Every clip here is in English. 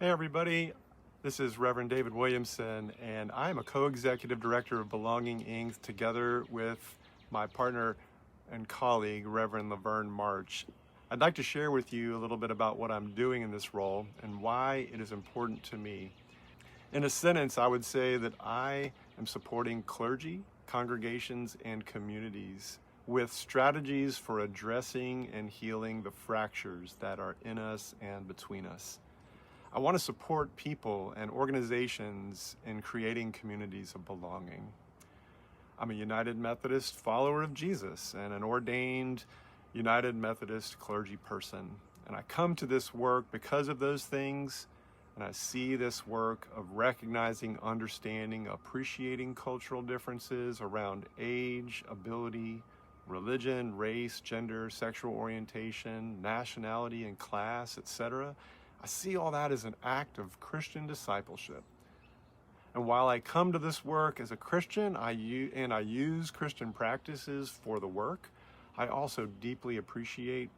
Hey everybody, this is Reverend David Williamson, and I'm a co-executive director of Belonging Inc. together with my partner and colleague, Reverend Laverne March. I'd like to share with you a little bit about what I'm doing in this role and why it is important to me. In a sentence, I would say that I am supporting clergy, congregations, and communities with strategies for addressing and healing the fractures that are in us and between us. I want to support people and organizations in creating communities of belonging. I'm a United Methodist follower of Jesus and an ordained United Methodist clergy person. And I come to this work because of those things, and I see this work of recognizing, understanding, appreciating cultural differences around age, ability, religion, race, gender, sexual orientation, nationality, and class, etc. I see all that as an act of Christian discipleship. And while I come to this work as a Christian, I use Christian practices for the work, I also deeply appreciate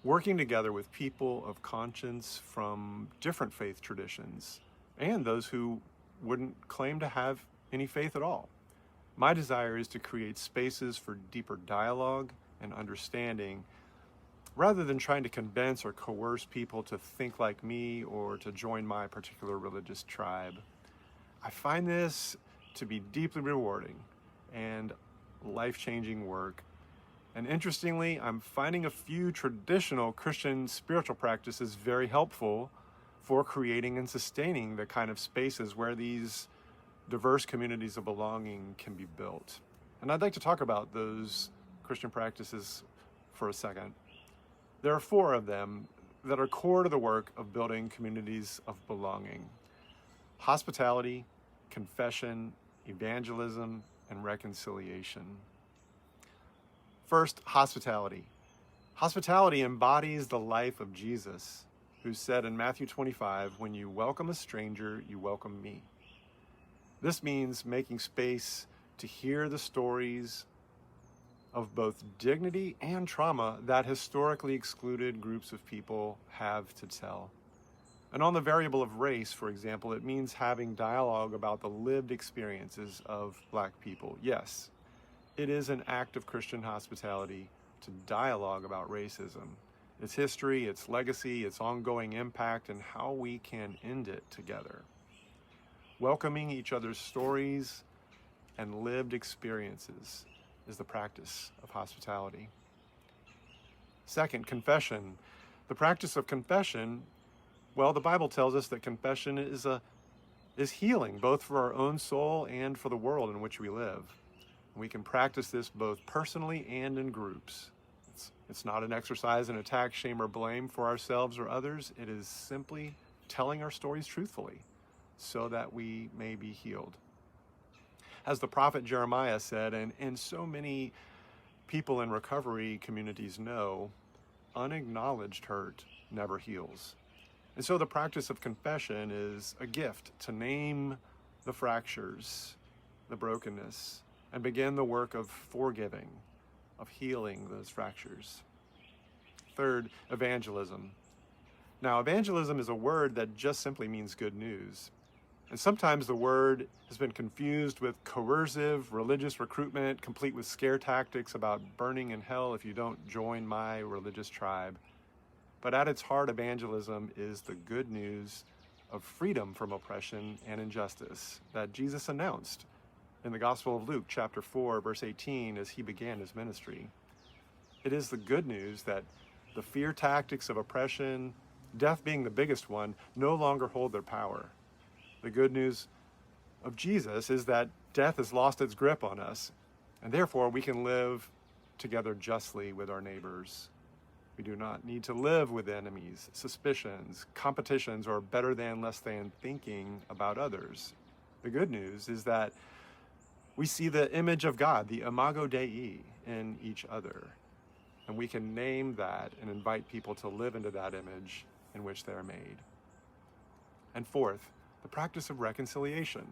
working together with people of conscience from different faith traditions and those who wouldn't claim to have any faith at all. My desire is to create spaces for deeper dialogue and understanding, rather than trying to convince or coerce people to think like me or to join my particular religious tribe. I find this to be deeply rewarding and life-changing work. And interestingly, I'm finding a few traditional Christian spiritual practices very helpful for creating and sustaining the kind of spaces where these diverse communities of belonging can be built. And I'd like to talk about those Christian practices for a second. There are 4 of them that are core to the work of building communities of belonging: hospitality, confession, evangelism, and reconciliation. First, hospitality. Hospitality embodies the life of Jesus, who said in Matthew 25, "When you welcome a stranger, you welcome me." This means making space to hear the stories of both dignity and trauma that historically excluded groups of people have to tell. And on the variable of race, for example, it means having dialogue about the lived experiences of Black people. Yes, it is an act of Christian hospitality to dialogue about racism, its history, its legacy, its ongoing impact, and how we can end it together. Welcoming each other's stories and lived experiences is the practice of hospitality. Second, confession. The practice of confession, well, the Bible tells us that confession is healing, both for our own soul and for the world in which we live. We can practice this both personally and in groups. It's not an exercise in attack, shame, or blame for ourselves or others. It is simply telling our stories truthfully so that we may be healed. As the prophet Jeremiah said, and so many people in recovery communities know, unacknowledged hurt never heals. And so the practice of confession is a gift to name the fractures, the brokenness, and begin the work of forgiving, of healing those fractures. Third, evangelism. Now, evangelism is a word that just simply means good news. And sometimes the word has been confused with coercive religious recruitment, complete with scare tactics about burning in hell if you don't join my religious tribe. But at its heart, evangelism is the good news of freedom from oppression and injustice that Jesus announced in the Gospel of Luke, chapter 4, verse 18, as he began his ministry. It is the good news that the fear tactics of oppression, death being the biggest one, no longer hold their power. The good news of Jesus is that death has lost its grip on us, and therefore we can live together justly with our neighbors. We do not need to live with enemies, suspicions, competitions, or better than, less than thinking about others. The good news is that we see the image of God, the imago Dei, in each other, and we can name that and invite people to live into that image in which they are made. And fourth, the practice of reconciliation.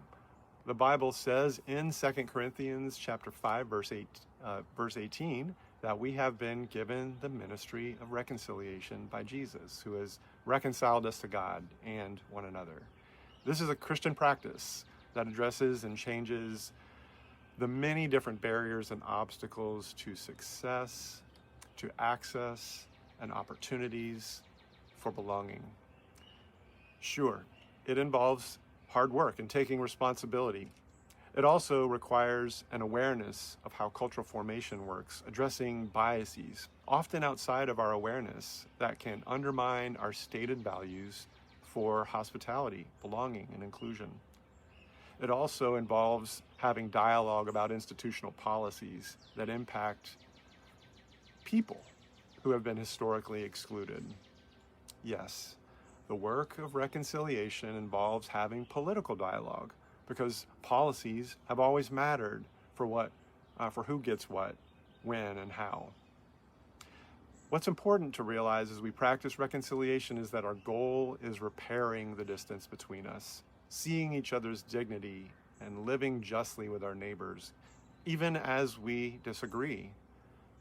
The Bible says in 2 Corinthians chapter 5, verse 18, that we have been given the ministry of reconciliation by Jesus, who has reconciled us to God and one another. This is a Christian practice that addresses and changes the many different barriers and obstacles to success, to access, and opportunities for belonging. Sure, it involves hard work and taking responsibility. It also requires an awareness of how cultural formation works, addressing biases, often outside of our awareness, that can undermine our stated values for hospitality, belonging, and inclusion. It also involves having dialogue about institutional policies that impact people who have been historically excluded. Yes, the work of reconciliation involves having political dialogue, because policies have always mattered for who gets what, when, and how. What's important to realize as we practice reconciliation is that our goal is repairing the distance between us, seeing each other's dignity, and living justly with our neighbors, even as we disagree.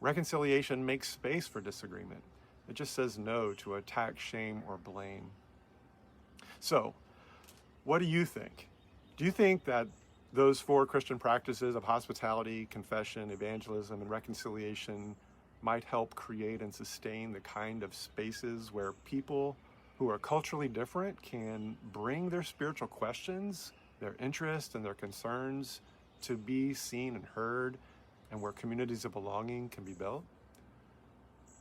Reconciliation makes space for disagreement. It just says no to attack, shame, or blame. So, what do you think? Do you think that those 4 Christian practices of hospitality, confession, evangelism, and reconciliation might help create and sustain the kind of spaces where people who are culturally different can bring their spiritual questions, their interests, and their concerns to be seen and heard, and where communities of belonging can be built?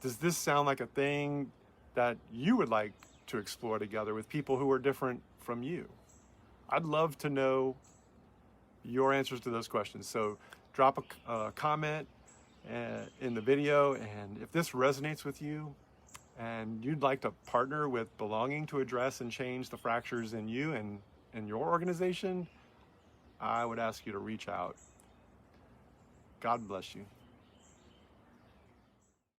Does this sound like a thing that you would like to explore together with people who are different from you? I'd love to know your answers to those questions. So drop a comment in the video, and if this resonates with you and you'd like to partner with Belonging to address and change the fractures in you and in your organization, I would ask you to reach out. God bless you.